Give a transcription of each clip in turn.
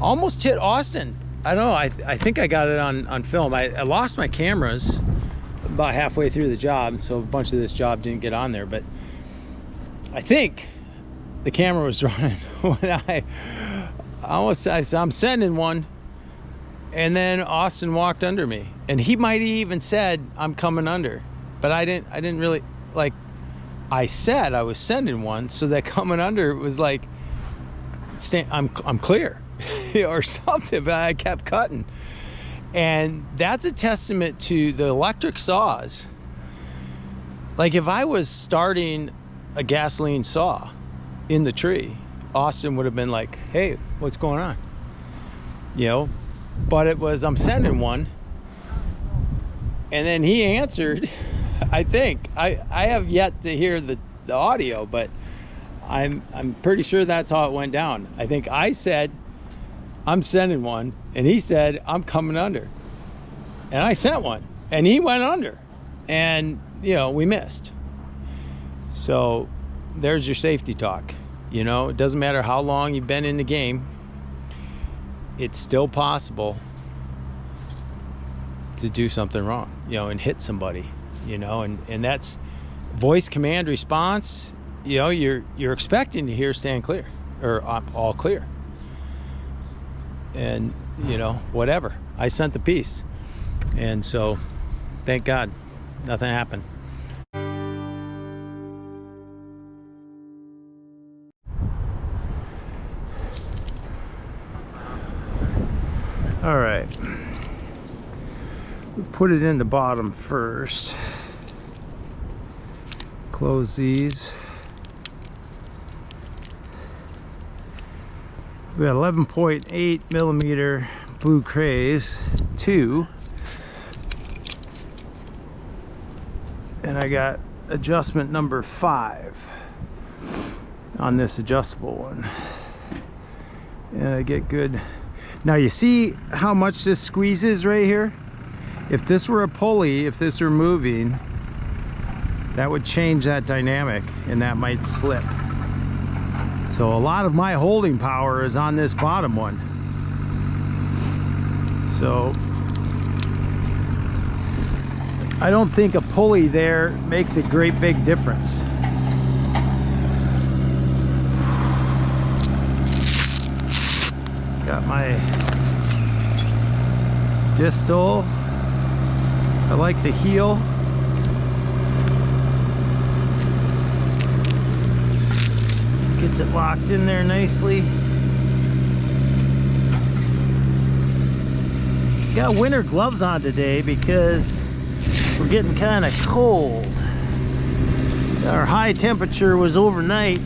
almost hit Austin. I don't know, I think I got it on film. I lost my cameras about halfway through the job, so a bunch of this job didn't get on there, but I think the camera was running when I'm sending one, and then Austin walked under me, and he might have even said, I'm coming under, but I didn't really, like, I said I was sending one, so that coming under was like, I'm clear or something, but I kept cutting. And that's a testament to the electric saws. Like, if I was starting a gasoline saw in the tree, Austin would have been like, hey, what's going on? You know, but it was, I'm sending one. And then he answered, I think. I have yet to hear the audio, but I'm pretty sure that's how it went down. I think I said, I'm sending one, and he said, I'm coming under. And I sent one, and he went under. And, you know, we missed. So there's your safety talk. You know, it doesn't matter how long you've been in the game, it's still possible to do something wrong, you know, and hit somebody, you know, and that's voice command response. You know, you're expecting to hear stand clear or all clear. And, you know, whatever. I sent the piece. And so, thank God, nothing happened. All right. We put it in the bottom first. Close these. We got 11.8 millimeter blue crays, 2. And I got adjustment number 5 on this adjustable one. And I get good. Now you see how much this squeezes right here? If this were a pulley, if this were moving, that would change that dynamic and that might slip. So a lot of my holding power is on this bottom one. So I don't think a pulley there makes a great big difference. Got my distal. I like the heel. Gets it locked in there nicely. Got winter gloves on today because we're getting kind of cold. Our high temperature was overnight.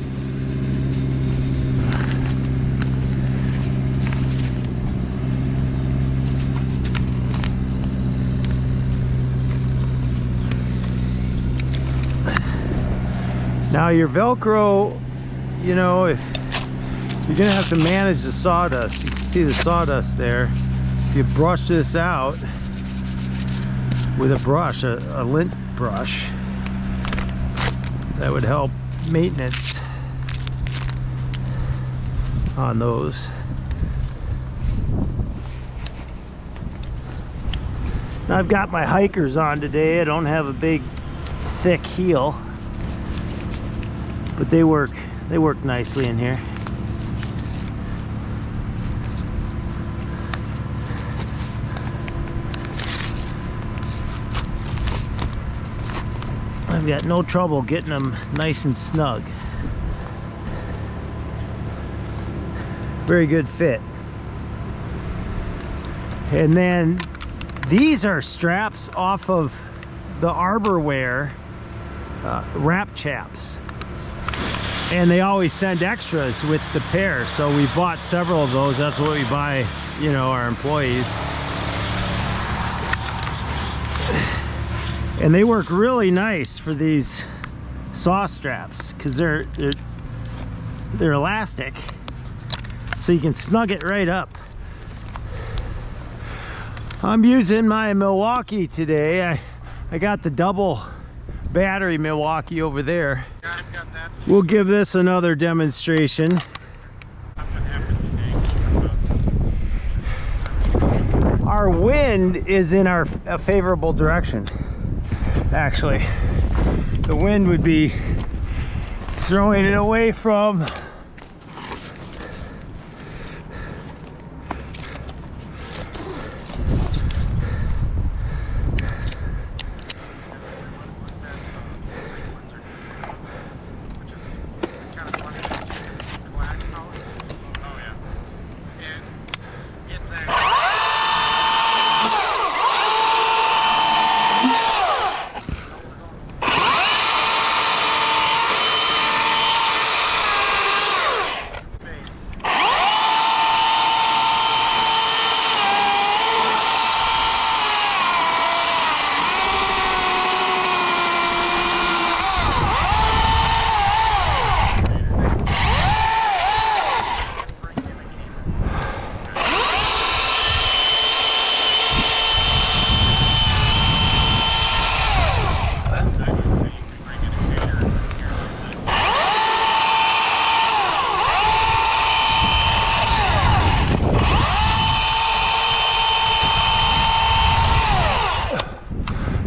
Now your Velcro, you know, if you're gonna have to manage the sawdust. You can see the sawdust there. If you brush this out with a brush, a lint brush, that would help maintenance on those. Now I've got my hikers on today. I don't have a big thick heel, but they work nicely in here. I've got no trouble getting them nice and snug. Very good fit. And then these are straps off of the Arborwear wrap chaps. And they always send extras with the pair, so we bought several of those. That's what we buy, you know, our employees. And they work really nice for these saw straps because they're elastic, so you can snug it right up. I'm using my Milwaukee today. I got the double battery Milwaukee over there. We'll give this another demonstration. our wind is in a favorable direction. Actually, the wind would be throwing it away from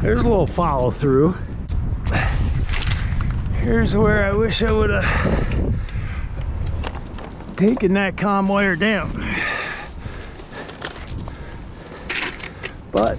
there's a little follow through. Here's where I wish I would have taken that comm wire down. But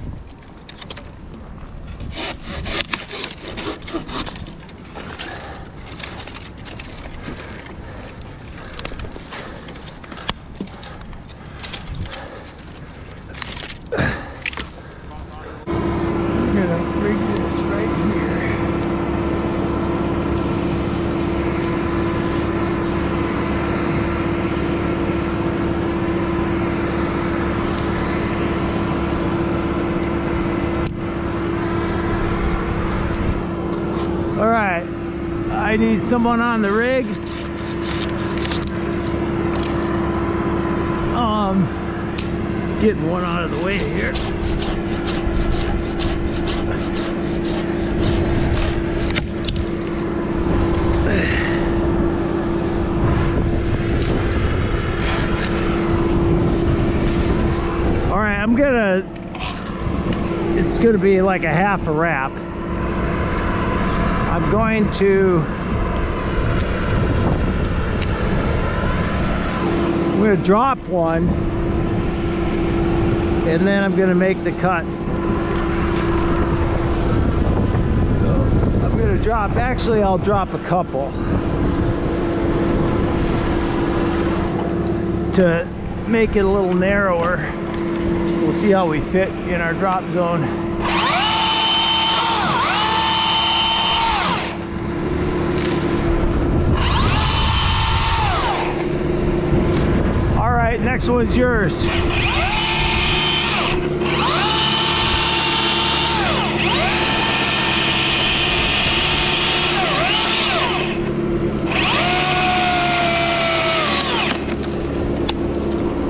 I need someone on the rig. Getting one out of the way here. All right, it's gonna be like a half a wrap. I'm going to drop one, and then I'm going to make the cut. So I'm going to drop, actually I'll drop a couple to make it a little narrower. We'll see how we fit in our drop zone. Next one's yours.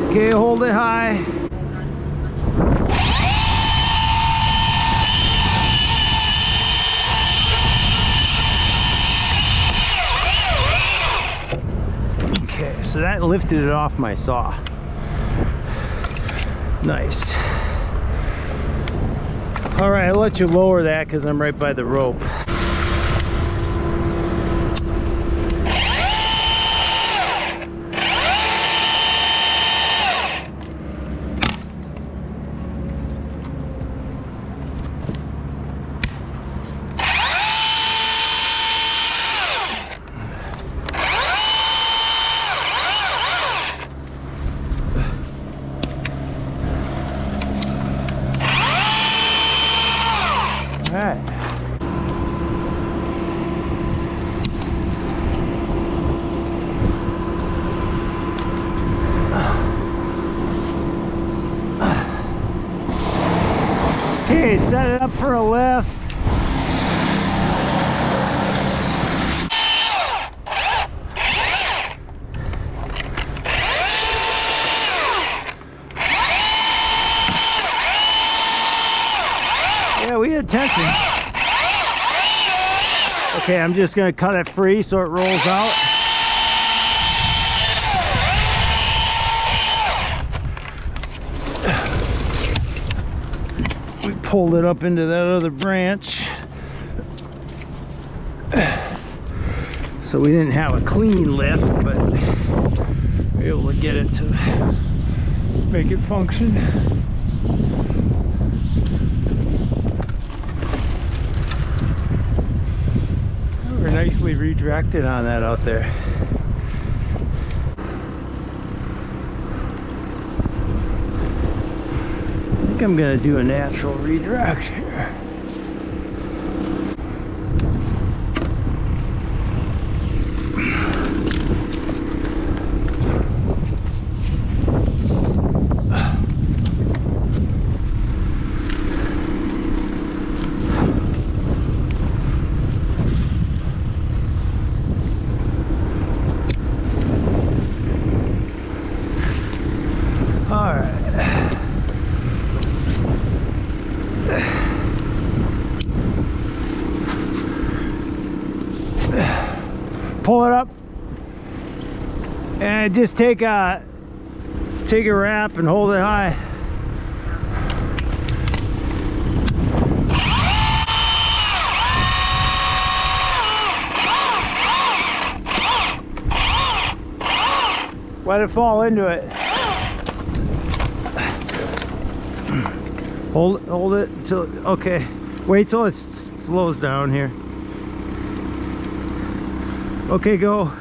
Okay, hold it high. Okay, so that lifted it off my saw. Nice. All right, I'll let you lower that because I'm right by the rope. Okay, set it up for a lift. Yeah, we had tension. Okay, I'm just gonna cut it free so it rolls out. pulled it up into that other branch. So we didn't have a clean lift, but we were able to get it to make it function. We're nicely redirected on that out there. I think I'm gonna do a natural redirect here. Pull it up and just take a wrap and hold it high. Let it fall into it. Hold it until, okay. Wait till it slows down here. Okay, go.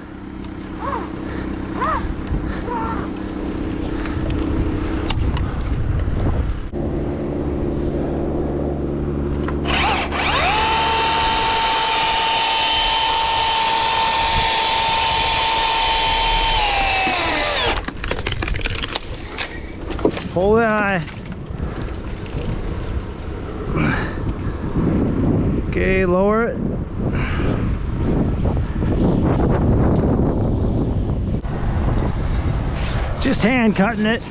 Hold it high. Okay, lower it. Just hand cutting it.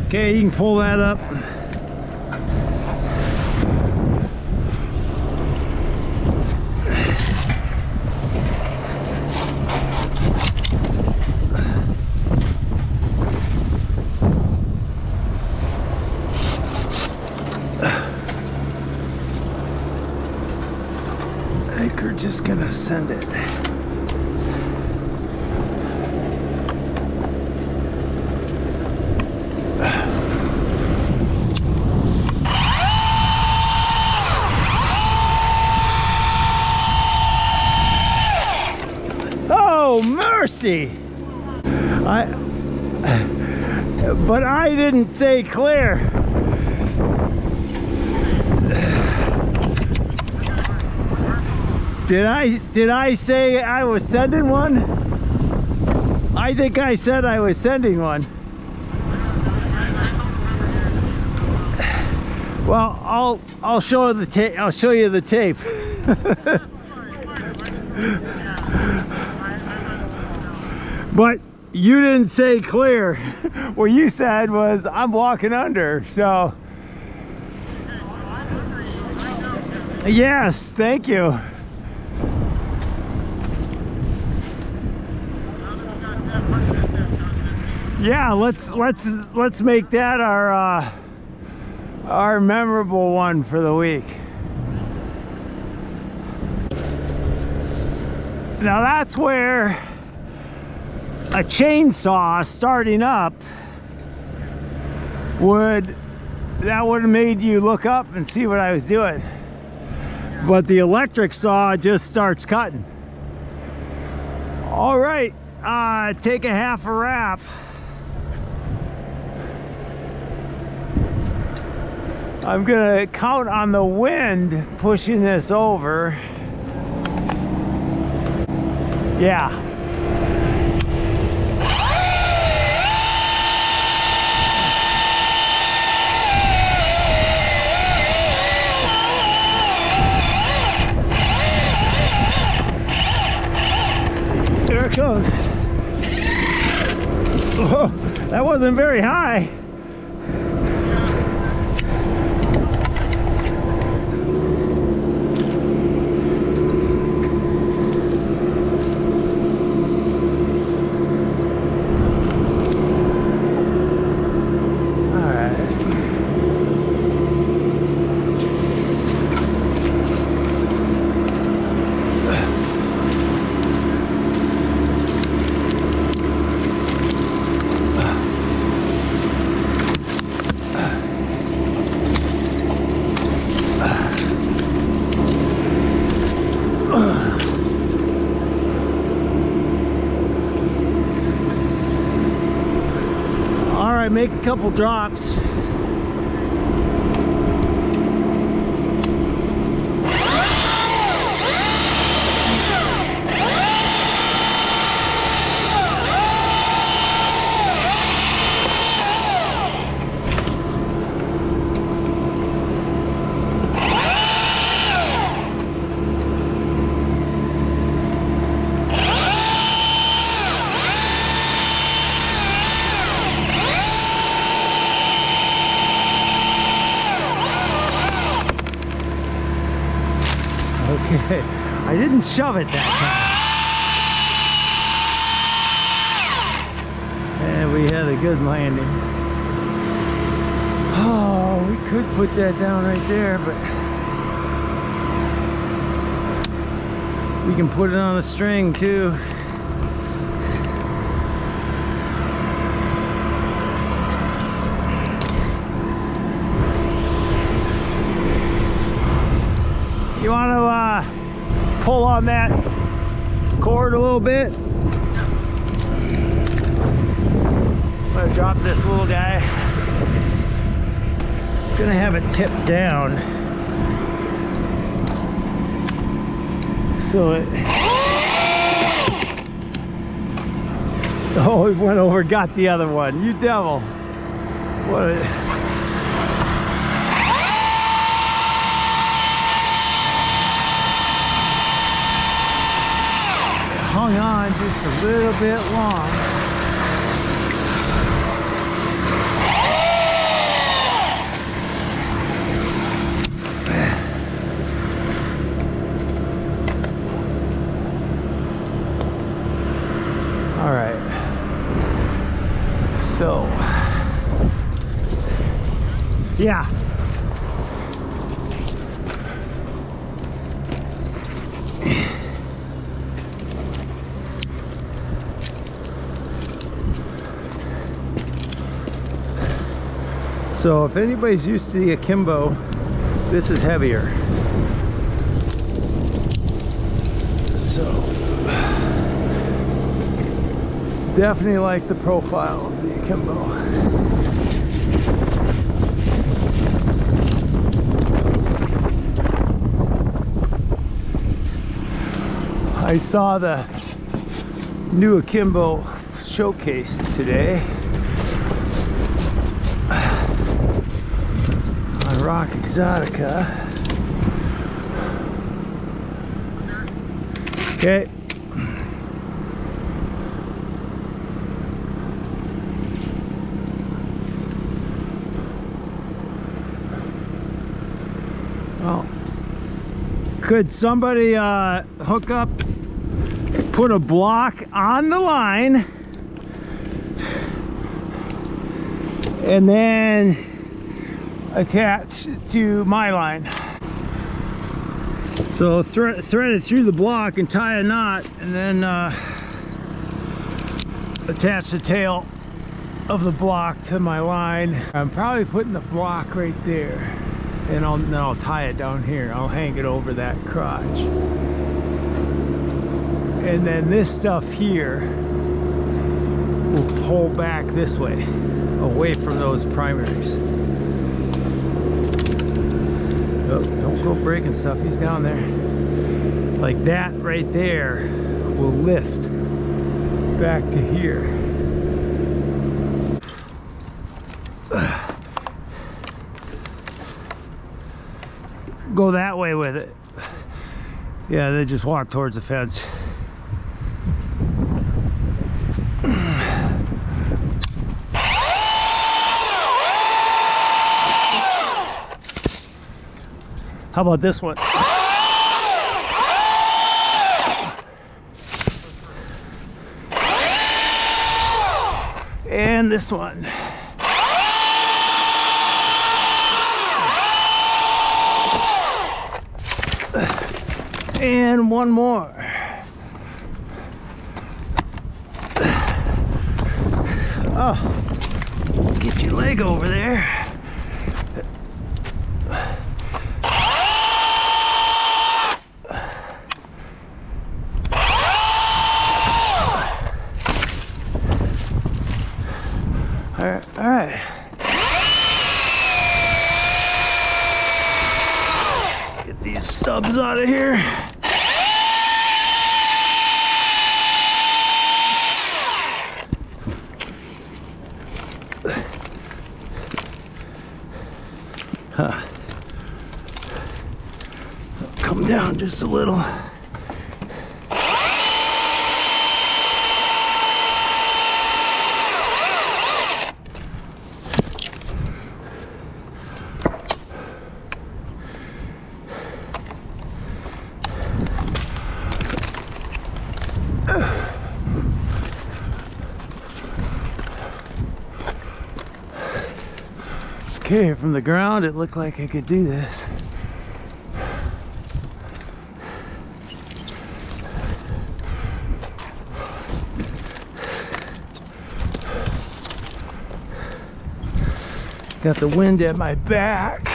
Okay, you can pull that up. I think we're just gonna send it. Oh, mercy! But I didn't say clear. Did I say I was sending one? I think I said I was sending one. Well, I'll show the tape. I'll show you the tape. But you didn't say clear. What you said was I'm walking under. So yes, thank you. Yeah, let's make that our memorable one for the week. Now that's where a chainsaw starting up would have made you look up and see what I was doing. But the electric saw just starts cutting. All right, take a half a wrap. I'm gonna count on the wind pushing this over. Yeah. There it goes. Oh, that wasn't very high. make a couple drops. Okay, I didn't shove it that time. And we had a good landing. Oh, we could put that down right there, but we can put it on a string too. You want to pull on that cord a little bit? I'm gonna drop this little guy. I'm gonna have it tip down so it. Oh, it went over, got the other one. You devil! What? Hung on just a little bit long. All right. So, yeah. So if anybody's used to the akimbo, this is heavier. So definitely like the profile of the akimbo. I saw the new akimbo showcase today. Rock Exotica. Okay. Well, could somebody hook up, put a block on the line, and then attached to my line? So thread it through the block and tie a knot, and then attach the tail of the block to my line. I'm probably putting the block right there, and then I'll tie it down here. I'll hang it over that crotch, and then this stuff here will pull back this way, away from those primaries. Oh, don't go breaking stuff, he's down there. Like that right there will lift back to here. Go that way with it. Yeah, then just walk towards the fence. How about this one? And this one. And one more. Oh, get your leg over there. All right. Get these stubs out of here. Come down just a little. Okay, from the ground it looked like I could do this. Got the wind at my back.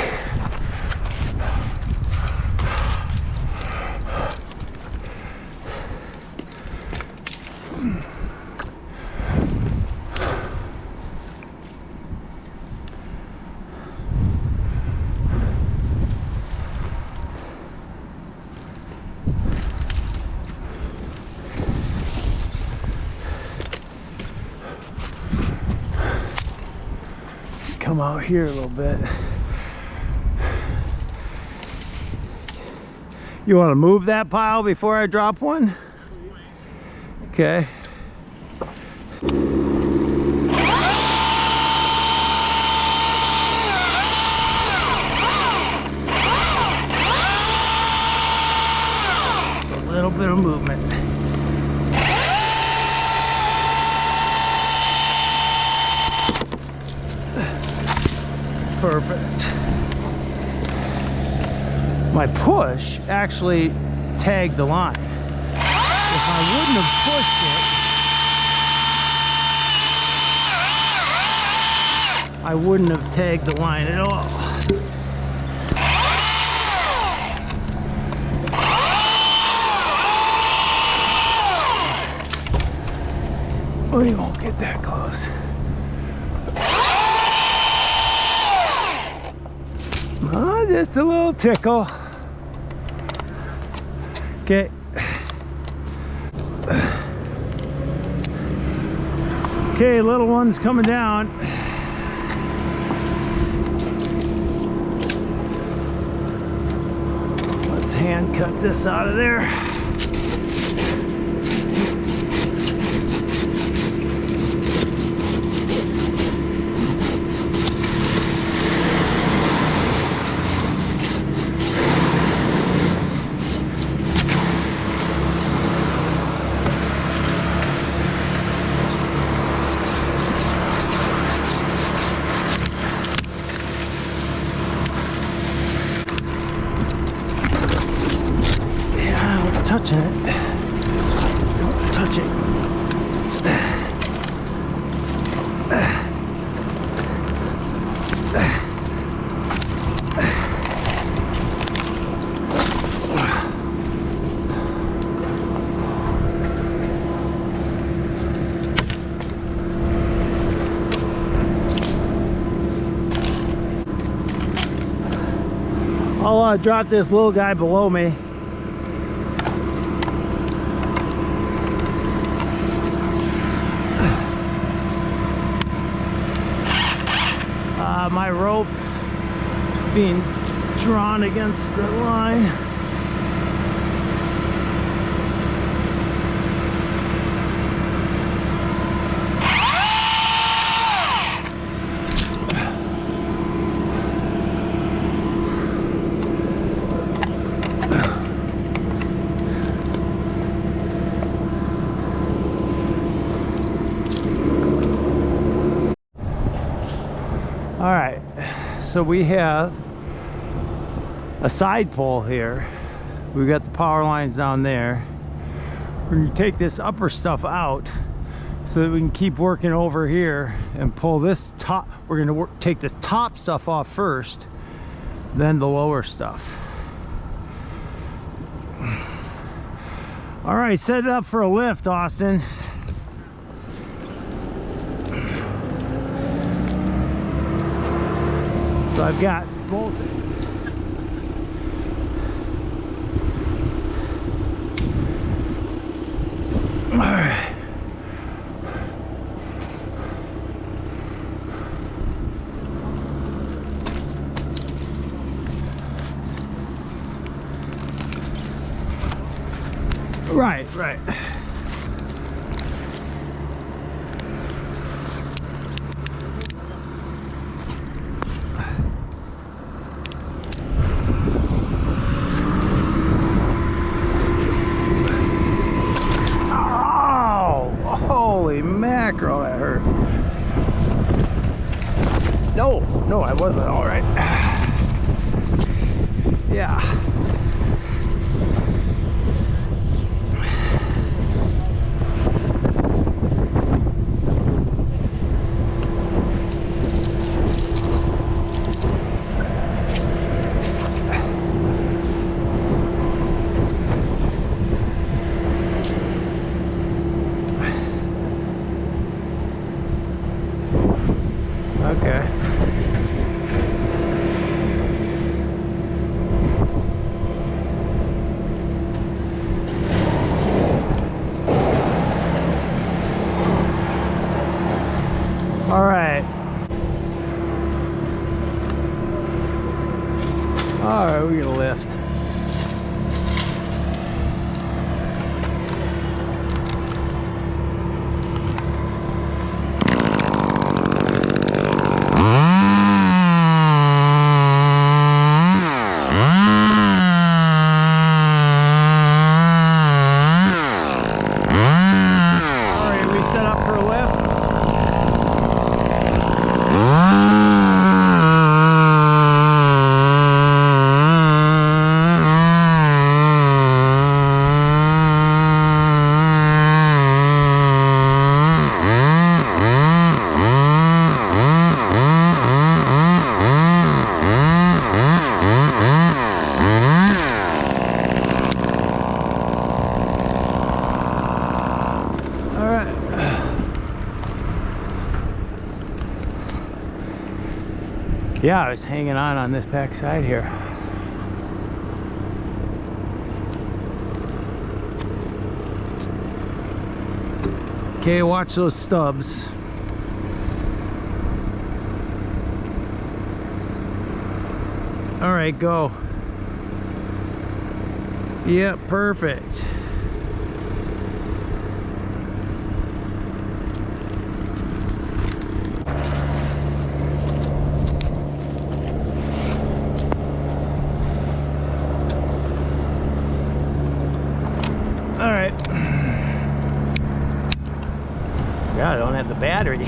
Come out here a little bit. You want to move that pile before I drop one? Okay. A little bit of movement. Perfect. My push actually tagged the line. If I wouldn't have pushed it, I wouldn't have tagged the line at all. We won't get that close. Oh, just a little tickle. Okay. Okay, little one's coming down. Let's hand cut this out of there. Touching it. Don't touch it. I'll drop this little guy below me. My rope is being drawn against the line. All right, so we have a side pole here. We've got the power lines down there. We're gonna take this upper stuff out so that we can keep working over here and pull this top. We're gonna take the top stuff off first, then the lower stuff. All right, set it up for a lift, Austin. So I've got both. All right. Right, right. Holy mackerel, that hurt. No, I wasn't all right. Yeah. Okay. All right. All right, we're gonna lift. Yeah, I was hanging on this back side here. Okay, watch those stubs. All right, go. Yep, perfect. All right. Yeah, I don't have the battery.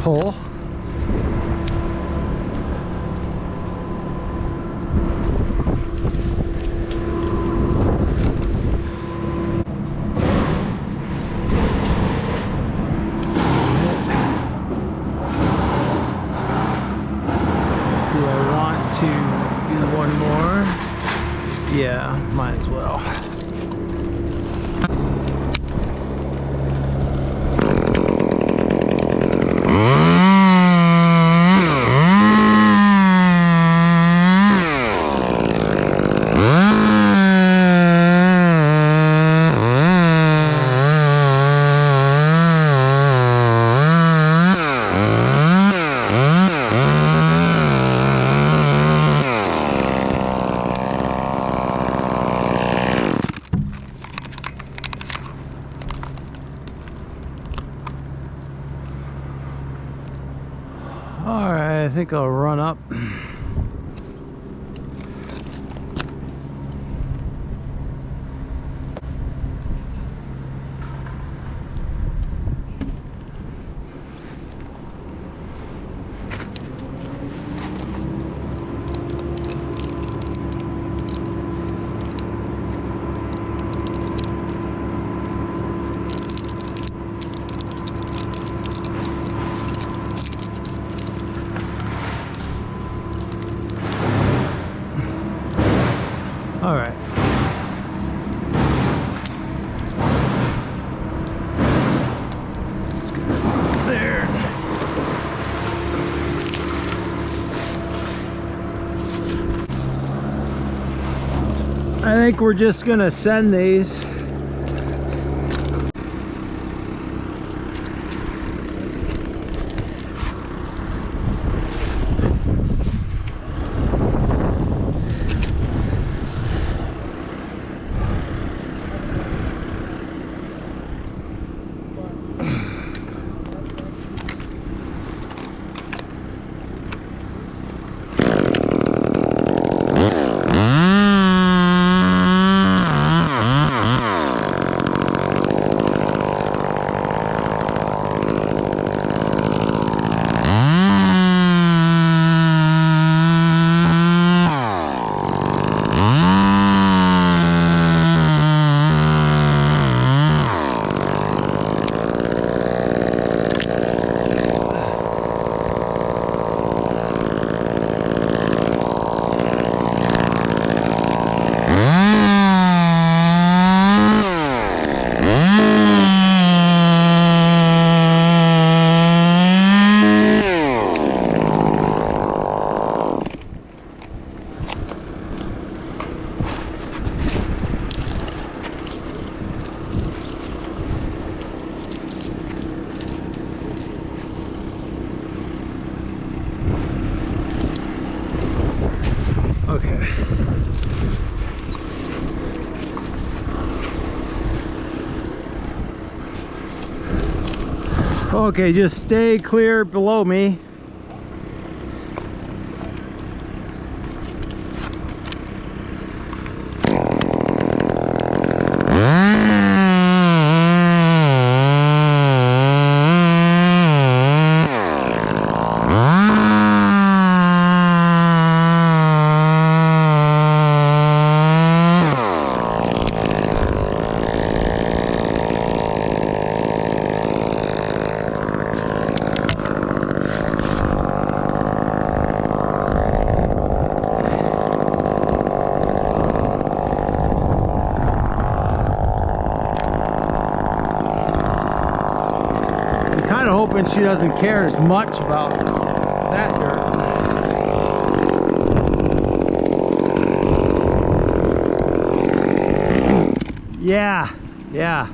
Pull. Do I want to do one more? Yeah, might as well. All right, I think I'll run up. I think we're just gonna send these. Okay. Okay, just stay clear below me. Kind of hoping she doesn't care as much about that dirt. Yeah, yeah.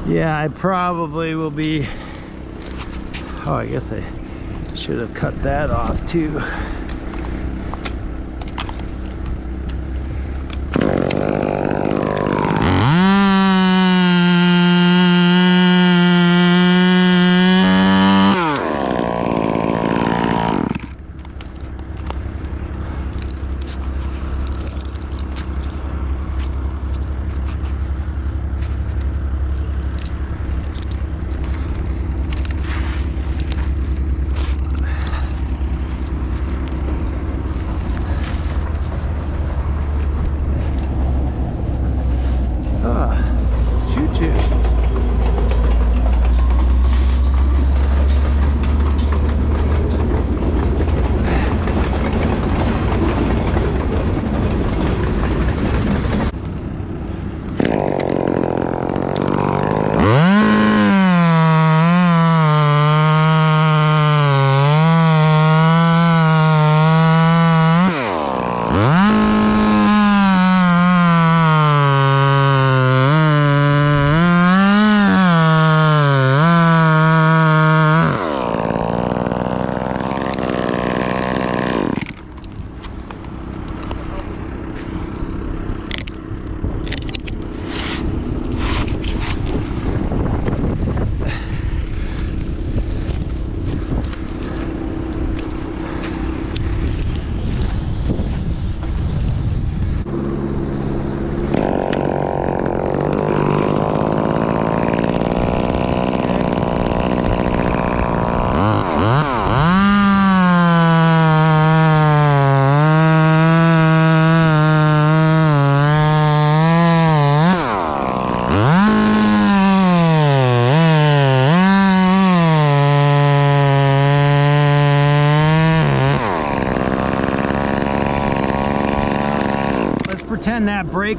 Yeah, I probably will be. Oh, I guess I should have cut that off too.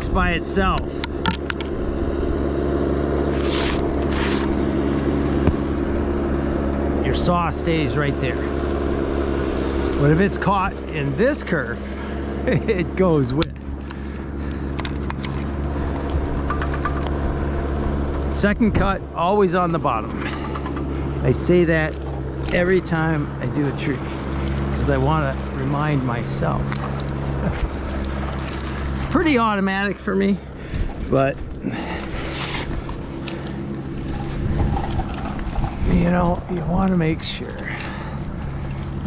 sticks by itself. Your saw stays right there. But if it's caught in this curve, it goes with. Second cut, always on the bottom. I say that every time I do a tree, because I want to remind myself. It's pretty automatic for me, but you know, you want to make sure.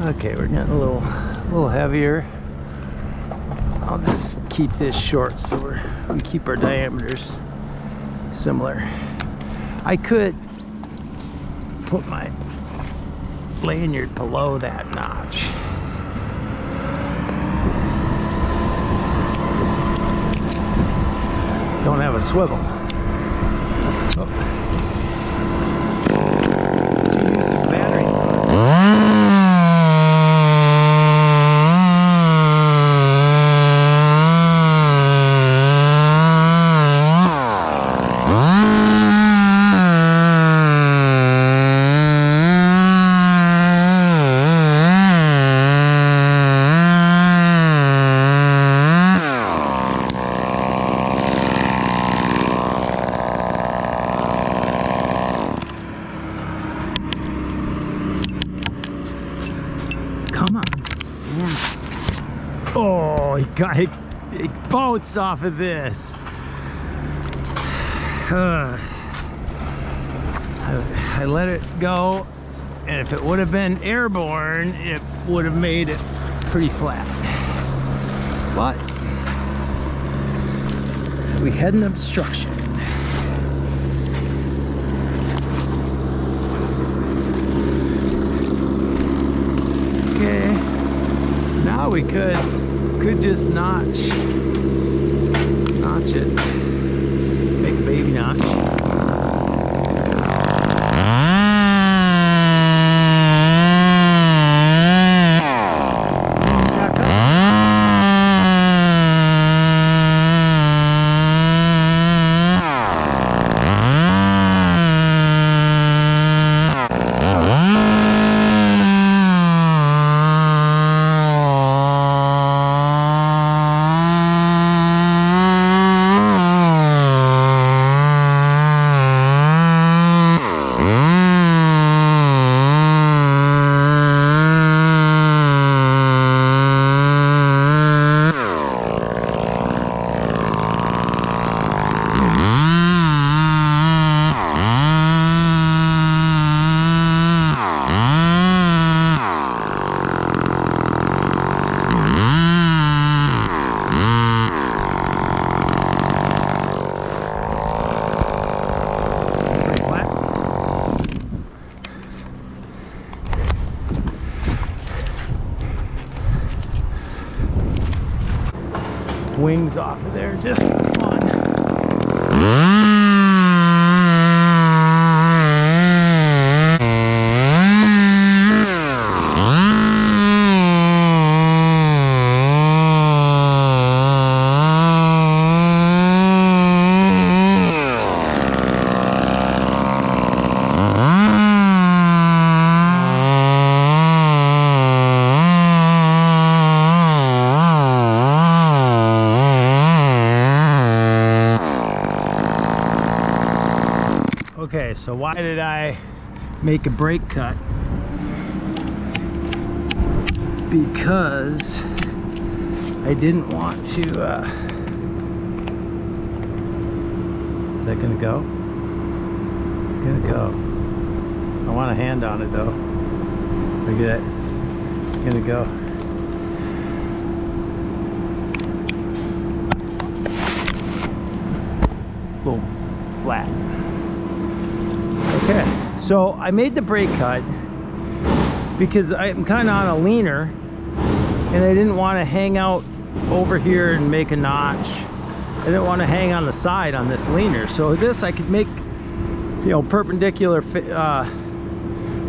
Okay, we're getting a little heavier. I'll just keep this short so we keep our diameters similar. I could put my lanyard below that notch. Don't have a swivel. Oh. Use some battery cells. Come on, stand. Oh, he bounced off of this. I let it go, and if it would have been airborne, it would have made it pretty flat. But we had an obstruction. Okay, now we could just notch it, make a baby notch. Wings off of there just for fun. Okay, so why did I make a brake cut? Because I didn't want to, is that gonna go? It's gonna go. I want a hand on it though. Look at that, it's gonna go. Boom, flat. Okay, so I made the brake cut because I'm kind of on a leaner and I didn't want to hang out over here and make a notch. I didn't want to hang on the side on this leaner. So this I could make, you know, perpendicular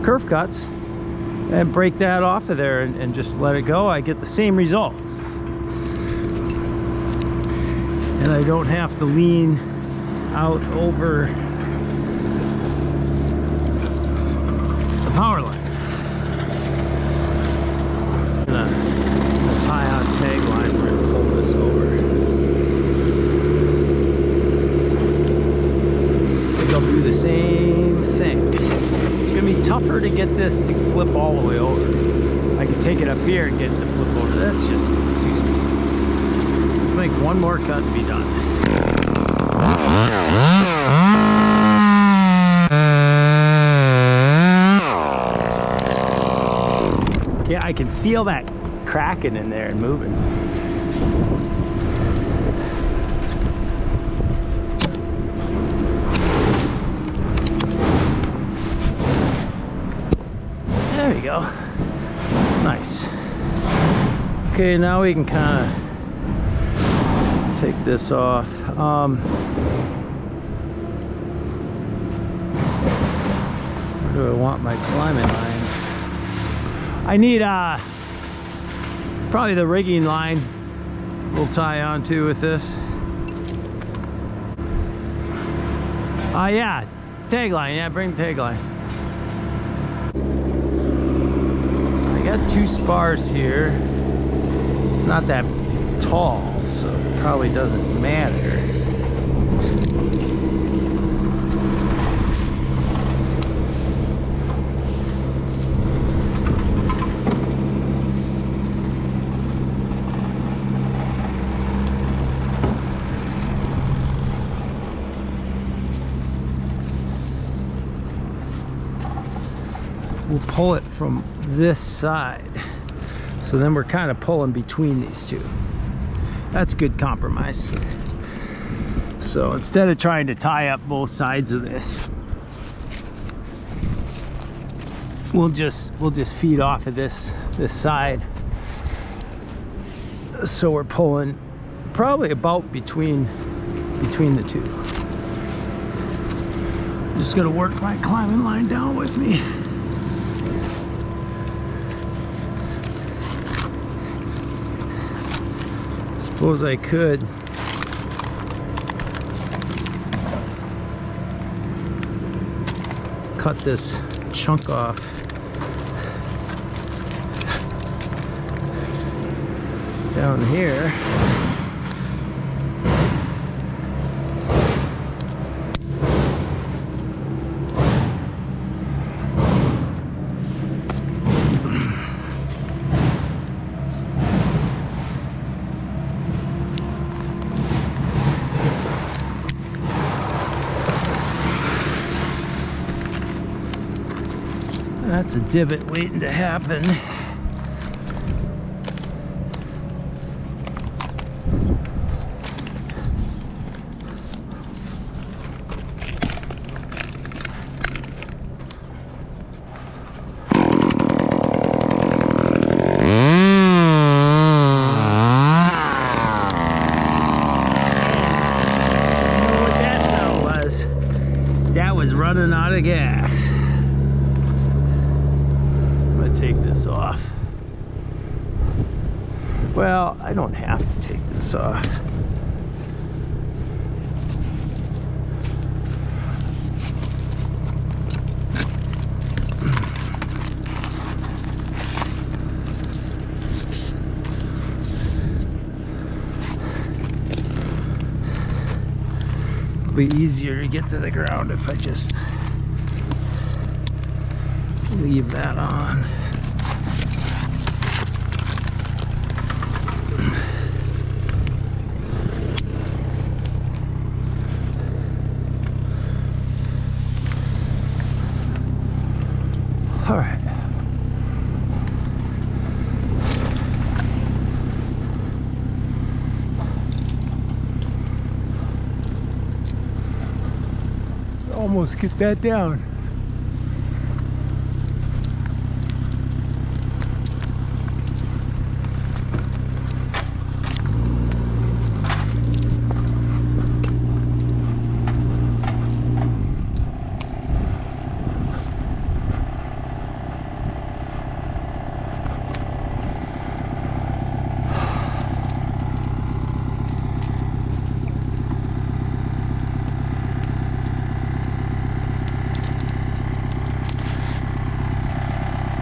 curve cuts and break that off of there and just let it go. I get the same result. and I don't have to lean out over the power line. I'm gonna tie on tag line. We're gonna pull this over. I think I'll do the same thing. It's gonna be tougher to get this to flip all the way over. I can take it up here and get it to flip over. That's just too small. Let's make one more cut and be done. Yeah, I can feel that cracking in there and moving. There we go. Nice. Okay, now we can kind of take this off. Where do I want my climbing line? I need probably the rigging line we'll tie onto with this. Yeah, tag line. Yeah, bring the tag line. I got 2 spars here. It's not that tall, so it probably doesn't matter. We'll pull it from this side, so then we're kind of pulling between these two. That's good compromise. So instead of trying to tie up both sides of this, we'll just feed off of this side. So we're pulling probably about between the two. I'm just gonna work my climbing line down with me. Suppose I could cut this chunk off. Down here. That's a divot waiting to happen. Running out of gas. I'm gonna take this off. Well, I don't have to take this off. Be easier to get to the ground if I just leave that on. All right. Almost get that down.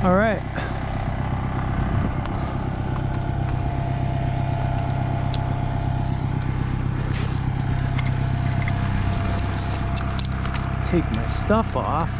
All right. Take my stuff off.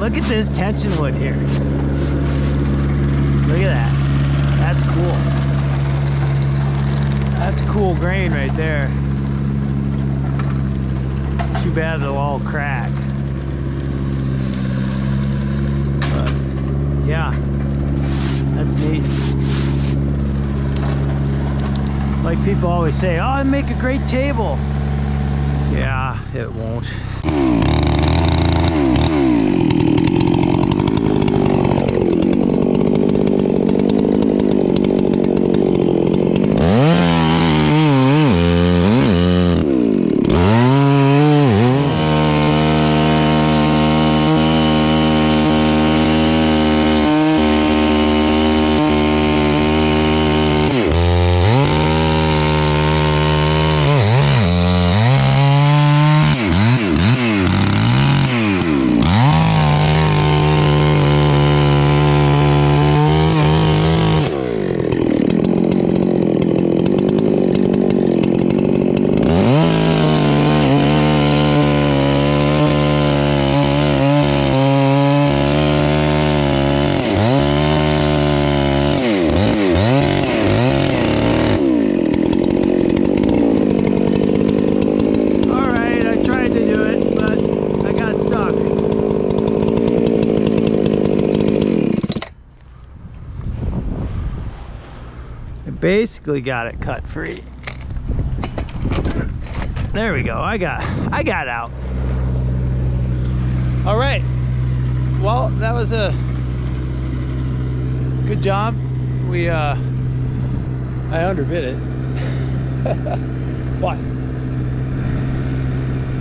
Look at this tension wood here. Look at that. That's cool. That's cool grain right there. It's too bad it'll all crack. But yeah, that's neat. Like people always say, oh, it'd make a great table. Yeah, it won't. Basically got it cut free. There we go. I got out. All right. Well, that was a good job. I underbid it. But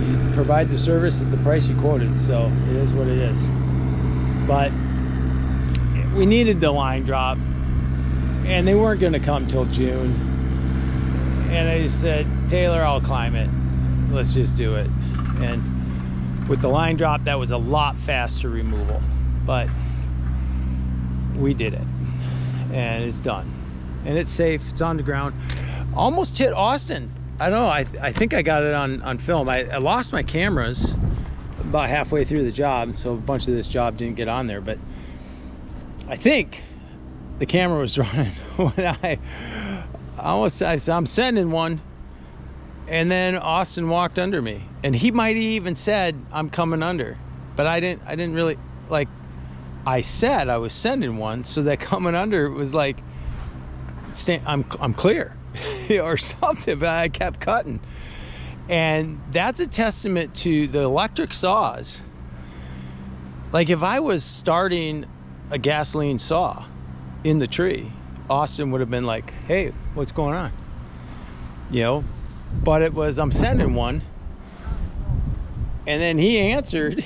you provide the service at the price you quoted, so it is what it is. But we needed the line drop, and they weren't going to come till June. And I just said, Taylor, I'll climb it. Let's just do it. And with the line drop, that was a lot faster removal. But we did it. And it's done. And it's safe. It's on the ground. Almost hit Austin. I don't know. I think I got it on film. I lost my cameras about halfway through the job, so a bunch of this job didn't get on there. But I think the camera was running when I'm sending one, and then Austin walked under me, and he might have even said I'm coming under, but I didn't really, like, I said I was sending one, so that coming under was like, I'm clear or something, but I kept cutting. And that's a testament to the electric saws. Like, if I was starting a gasoline saw in the tree, Austin would have been like, hey, what's going on? You know, but it was, I'm sending one. And then he answered,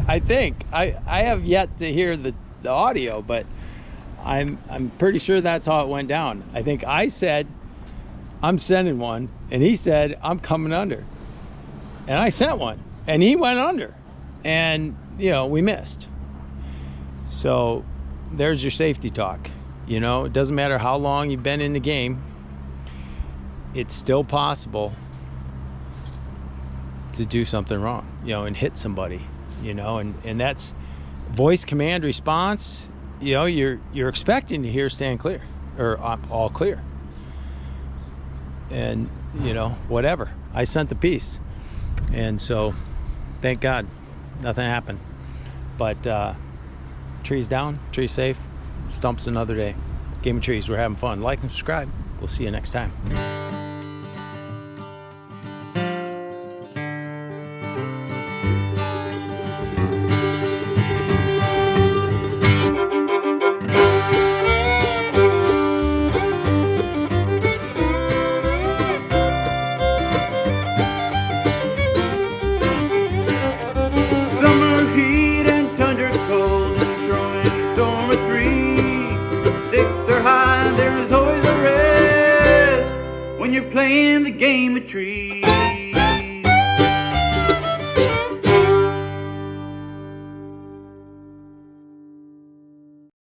I think. I have yet to hear the audio, but I'm pretty sure that's how it went down. I think I said, I'm sending one, and he said, I'm coming under. And I sent one, and he went under. And, you know, we missed. So there's your safety talk. You know, it doesn't matter how long you've been in the game, it's still possible to do something wrong, you know, and hit somebody, you know, and that's voice command response. You know, you're expecting to hear stand clear or all clear. And, you know, whatever. I sent the piece. And so, thank God, nothing happened. But trees down, trees safe, stumps another day. Game of trees, we're having fun. Like and subscribe. We'll see you next time. There's always a risk when you're playing the game of trees.